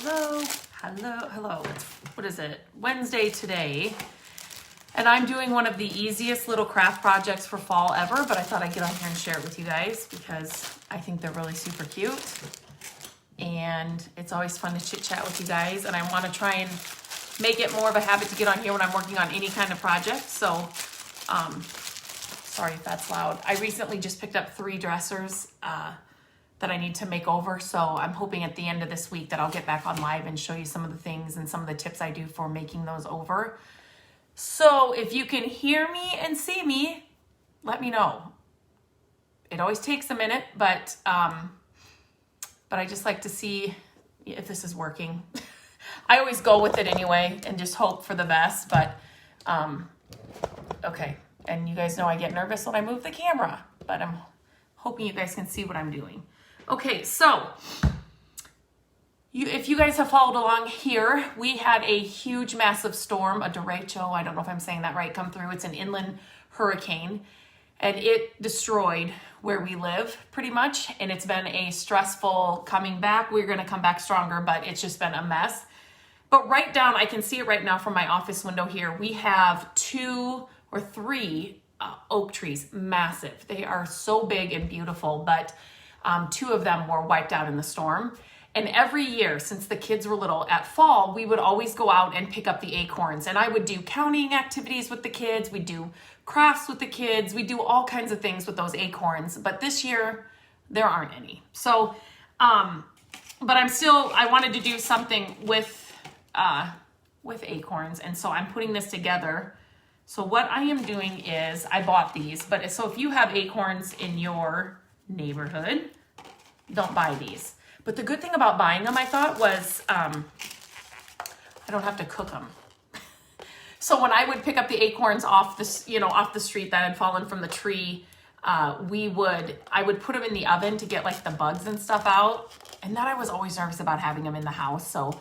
Hello. What is it? Wednesday today. And I'm doing one of the easiest little craft projects for fall ever, but I thought I'd get on here and share it with you guys because I think they're really super cute. And it's always fun to chit chat with you guys. And I want to try and make it more of a habit to get on here when I'm working on any kind of project. So, sorry if that's loud. I recently just picked up 3 dressers that I need to make over. So I'm hoping at the end of this week that I'll get back on live and show you some of the things and some of the tips I do for making those over. So if you can hear me and see me, let me know. It always takes a minute, but I just like to see if this is working. I always go with it anyway and just hope for the best, but okay. And you guys know I get nervous when I move the camera, but I'm hoping you guys can see what I'm doing. Okay, so if you guys have followed along here, we had a huge, massive storm, a derecho, I don't know if I'm saying that right, come through. It's an inland hurricane, and it destroyed where we live pretty much, and it's been a stressful coming back. We're gonna come back stronger, but it's just been a mess. But right down, I can see it right now from my office window here, we have 2 or 3 oak trees, massive. They are so big and beautiful, but 2 of them were wiped out in the storm. And every year since the kids were little at fall, we would always go out and pick up the acorns. And I would do counting activities with the kids. We'd do crafts with the kids. We do all kinds of things with those acorns. But this year, there aren't any. So, but I wanted to do something with acorns. And so I'm putting this together. So what I am doing is I bought these. But so if you have acorns in your neighborhood, don't buy these. But the good thing about buying them, I thought, was I don't have to cook them. So when I would pick up the acorns off the street that had fallen from the tree, I would put them in the oven to get like the bugs and stuff out. And then I was always nervous about having them in the house. So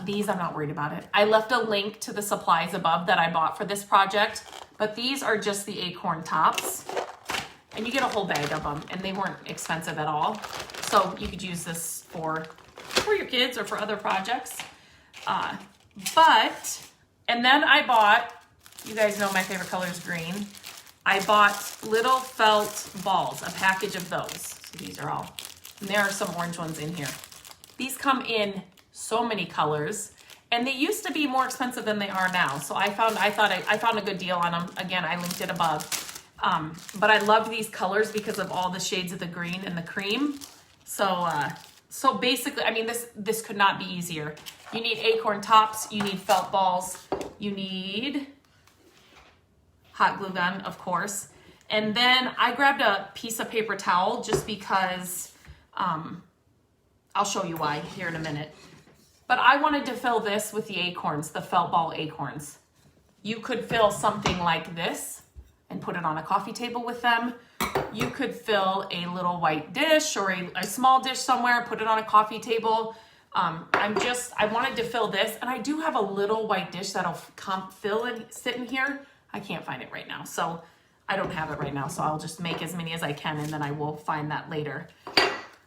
these, I'm not worried about it. I left a link to the supplies above that I bought for this project, but these are just the acorn tops. And you get a whole bag of them, and they weren't expensive at all. So you could use this for your kids or for other projects. And then I bought, you guys know my favorite color is green. I bought little felt balls, a package of those. So these are all, and there are some orange ones in here. These come in so many colors, and they used to be more expensive than they are now. So I found a good deal on them. Again, I linked it above. But I love these colors because of all the shades of the green and the cream. So basically, I mean, this could not be easier. You need acorn tops, you need felt balls, you need hot glue gun, of course. And then I grabbed a piece of paper towel just because, I'll show you why here in a minute. But I wanted to fill this with the acorns, the felt ball acorns. You could fill something like this and put it on a coffee table with them. You could fill a little white dish or a small dish somewhere, put it on a coffee table. I wanted to fill this, and I do have a little white dish that'll fill and sit in here. I can't find it right now, so I don't have it right now, so I'll just make as many as I can, and then I will find that later.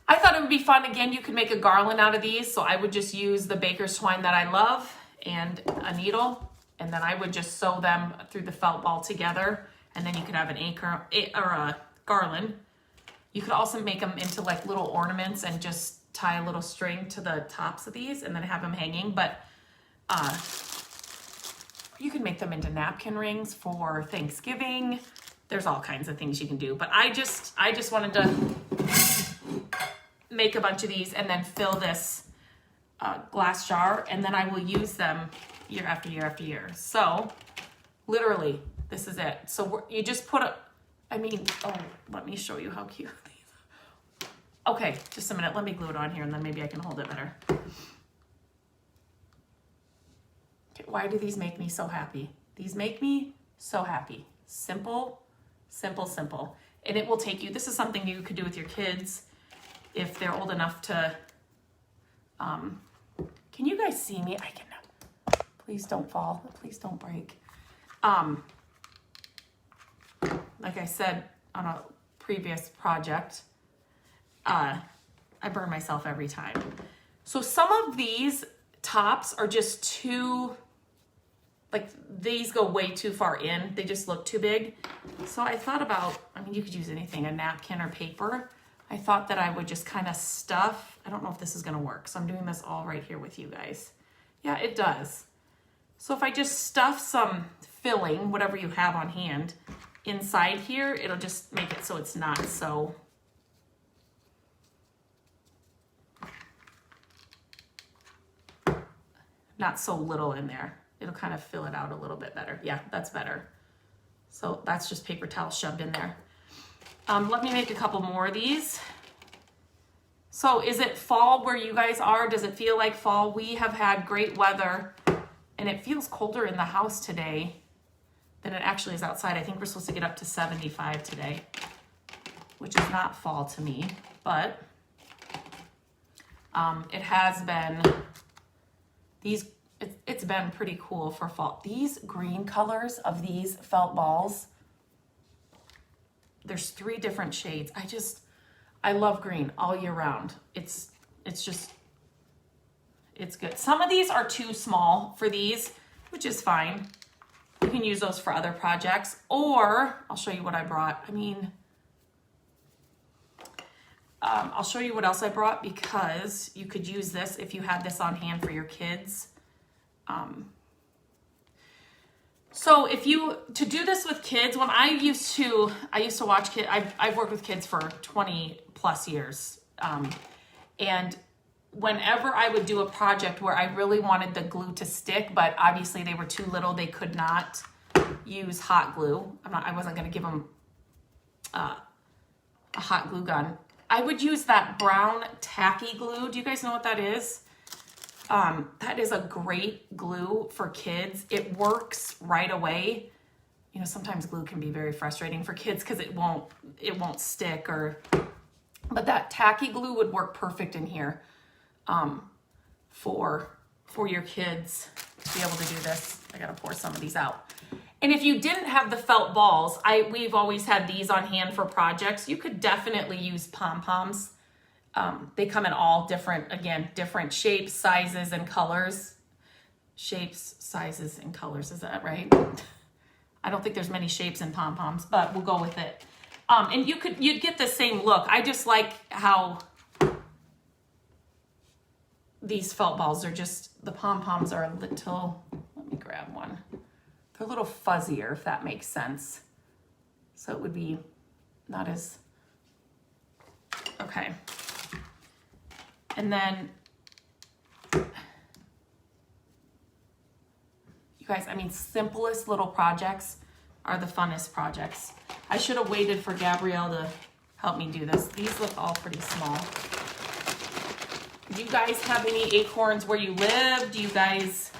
I thought it would be fun. Again, you could make a garland out of these, so I would just use the baker's twine that I love and a needle, and then I would just sew them through the felt ball together. And then you could have an acorn or a garland. You could also make them into like little ornaments and just tie a little string to the tops of these and then have them hanging. But you can make them into napkin rings for Thanksgiving. There's all kinds of things you can do. But I just wanted to make a bunch of these and then fill this glass jar, and then I will use them year after year after year. So literally, this is it. So you just put let me show you how cute these are. Okay, just a minute. Let me glue it on here, and then maybe I can hold it better. Okay, why do these make me so happy? These make me so happy. Simple, simple, simple. And it will take you, this is something you could do with your kids if they're old enough to, can you guys see me? I cannot. Please don't fall. Please don't break. Like I said on a previous project, I burn myself every time. So some of these tops are just too, like these go way too far in. They just look too big. So I thought about, I mean, you could use anything, a napkin or paper. I thought that I would just kind of stuff, I don't know if this is gonna work. So I'm doing this all right here with you guys. Yeah, it does. So if I just stuff some filling, whatever you have on hand, inside here, it'll just make it so it's not so little in there. It'll kind of fill it out a little bit better. Yeah, that's better. So that's just paper towel shoved in there. Let me make a couple more of these. So is it fall where you guys are? Does it feel like fall? We have had great weather and it feels colder in the house today than it actually is outside. I think we're supposed to get up to 75 today, which is not fall to me, but it has been, it's been pretty cool for fall. These green colors of these felt balls, there's 3 different shades. I love green all year round. It's good. Some of these are too small for these, which is fine. You can use those for other projects, or I'll show you what I brought. I mean, I'll show you what else I brought, because you could use this if you had this on hand for your kids. So to do this with kids, when I used to watch kids, I've worked with kids for 20 plus years. And whenever I would do a project where I really wanted the glue to stick, but obviously they were too little, they could not use hot glue. I wasn't going to give them a hot glue gun. I would use that brown tacky glue. Do you guys know what that is? That is a great glue for kids. It works right away. You know, sometimes glue can be very frustrating for kids because it won't stick, but that tacky glue would work perfect in here, for your kids to be able to do this. I gotta pour some of these out. And if you didn't have the felt balls, we've always had these on hand for projects. You could definitely use pom-poms. They come in all different shapes, sizes, and colors. Shapes, sizes, and colors, is that right? I don't think there's many shapes in pom-poms, but we'll go with it. And you'd get the same look. I just like how these felt balls are just, the pom-poms are a little, let me grab one. They're a little fuzzier, if that makes sense. So it would be not as, okay. And then, you guys, I mean, simplest little projects are the funnest projects. I should have waited for Gabrielle to help me do this. These look all pretty small. Do you guys have any acorns where you live? Do you guys,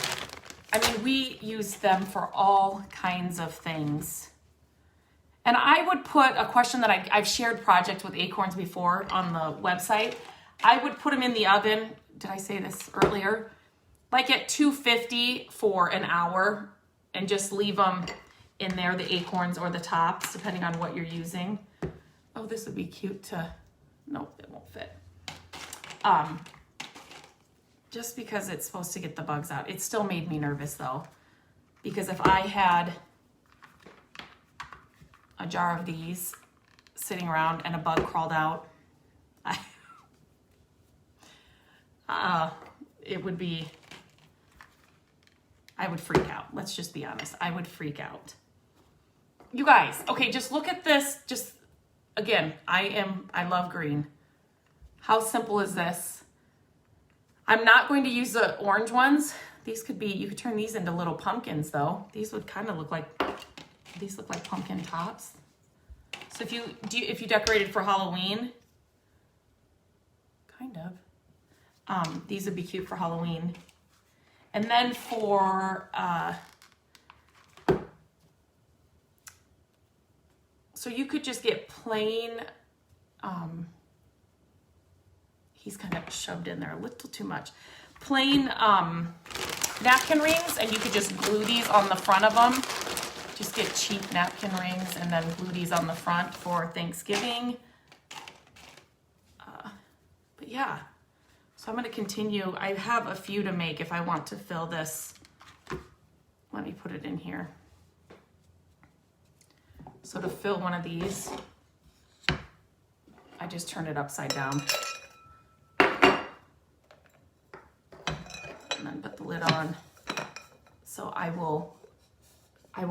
I mean, we use them for all kinds of things. And I would put a question that I've shared projects with acorns before on the website. I would put them in the oven. Did I say this earlier? Like at 250 for an hour, and just leave them in there, the acorns or the tops, depending on what you're using. Oh, this would be cute to, nope, it won't fit. Just because it's supposed to get the bugs out. It still made me nervous though, because if I had a jar of these sitting around and a bug crawled out, it would be, I would freak out. Let's just be honest. I would freak out. You guys, okay, just look at this. Just, again, I love green. How simple is this? I'm not going to use the orange ones. These could be, you could turn these into little pumpkins though. These would kind of look like, these look like pumpkin tops. So if you decorated for Halloween, kind of, these would be cute for Halloween. And then for, so you could just get plain, he's kind of shoved in there a little too much, plain napkin rings, and you could just glue these on the front of them. Just get cheap napkin rings and then glue these on the front for Thanksgiving. But yeah, So I'm going to continue. I have a few to make if I want to fill this. Let me put it in here. So to fill one of these, I just turn it upside down. And then put the lid on. So I will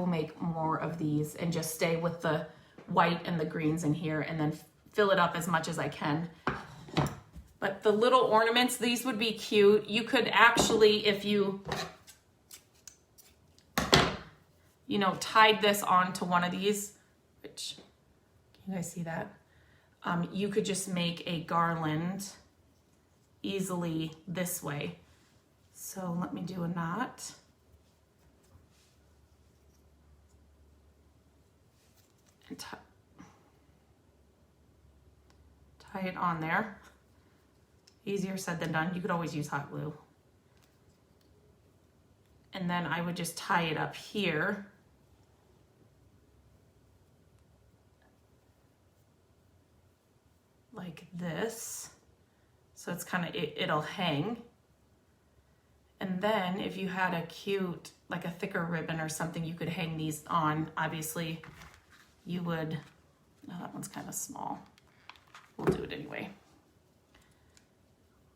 make more of these and just stay with the white and the greens in here and then fill it up as much as I can. But the little ornaments, these would be cute. You could actually, if you tied this onto one of these, which, can you guys see that? You could just make a garland easily this way. So let me do a knot. And tie it on there. Easier said than done. You could always use hot glue. And then I would just tie it up here. Like this. So it's kind of, it'll hang. And then if you had a cute, like a thicker ribbon or something, you could hang these on. Obviously, you would, no, that one's kind of small. We'll do it anyway.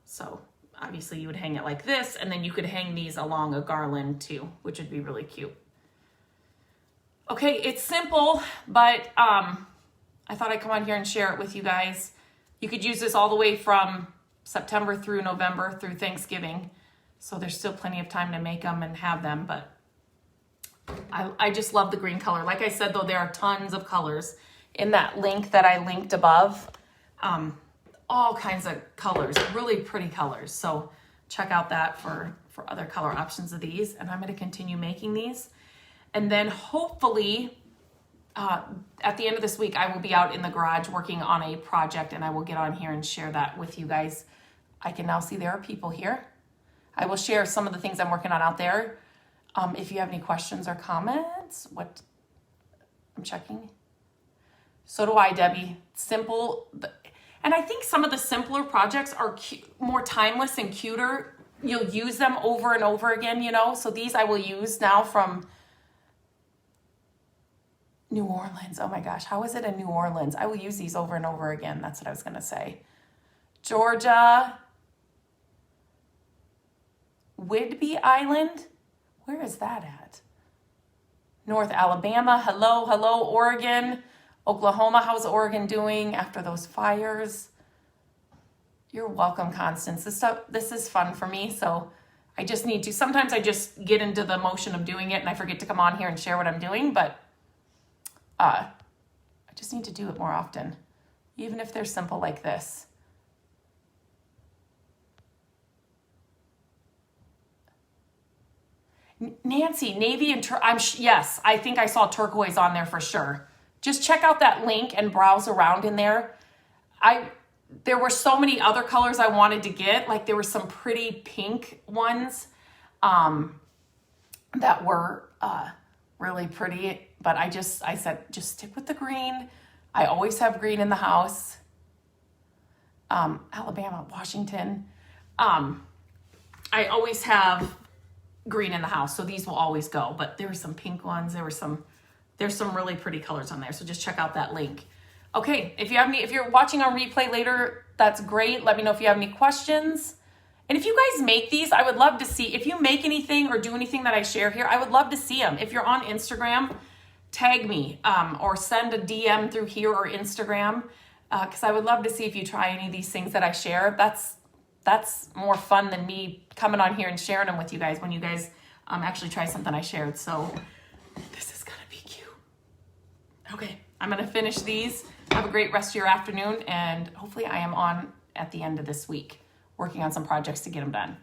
So obviously you would hang it like this, and then you could hang these along a garland too, which would be really cute. Okay, it's simple, but I thought I'd come on here and share it with you guys. You could use this all the way from September through November through Thanksgiving. So there's still plenty of time to make them and have them, but I just love the green color. Like I said, though, there are tons of colors in that link that I linked above. All kinds of colors, really pretty colors. So check out that for other color options of these. And I'm going to continue making these. And then hopefully at the end of this week, I will be out in the garage working on a project, and I will get on here and share that with you guys. I can now see there are people here. I will share some of the things I'm working on out there. If you have any questions or comments, I'm checking. So do I, Debbie. Simple. And I think some of the simpler projects are more timeless and cuter. You'll use them over and over again, So these I will use now from New Orleans. Oh my gosh, how is it in New Orleans? I will use these over and over again. That's what I was going to say. Georgia. Whidbey Island. Where is that at? North Alabama. Hello, Oregon. Oklahoma, how's Oregon doing after those fires? You're welcome, Constance. This is fun for me, so I just need to, sometimes I just get into the motion of doing it and I forget to come on here and share what I'm doing, but I just need to do it more often, even if they're simple like this. Nancy, navy and yes, I think I saw turquoise on there for sure. Just check out that link and browse around in there. There were so many other colors I wanted to get. Like there were some pretty pink ones that were really pretty. But I said, just stick with the green. I always have green in the house. Alabama, Washington. I always have green in the house, so these will always go. But there were some pink ones. There's some really pretty colors on there. So just check out that link. Okay, if you're watching on replay later, that's great. Let me know if you have any questions. And if you guys make these, I would love to see, if you make anything or do anything that I share here, I would love to see them. If you're on Instagram, tag me or send a DM through here or Instagram, because I would love to see if you try any of these things that I share. That's more fun than me coming on here and sharing them with you guys when you guys actually try something I shared. So this is gonna be cute. Okay, I'm gonna finish these. Have a great rest of your afternoon, and hopefully I am on at the end of this week working on some projects to get them done.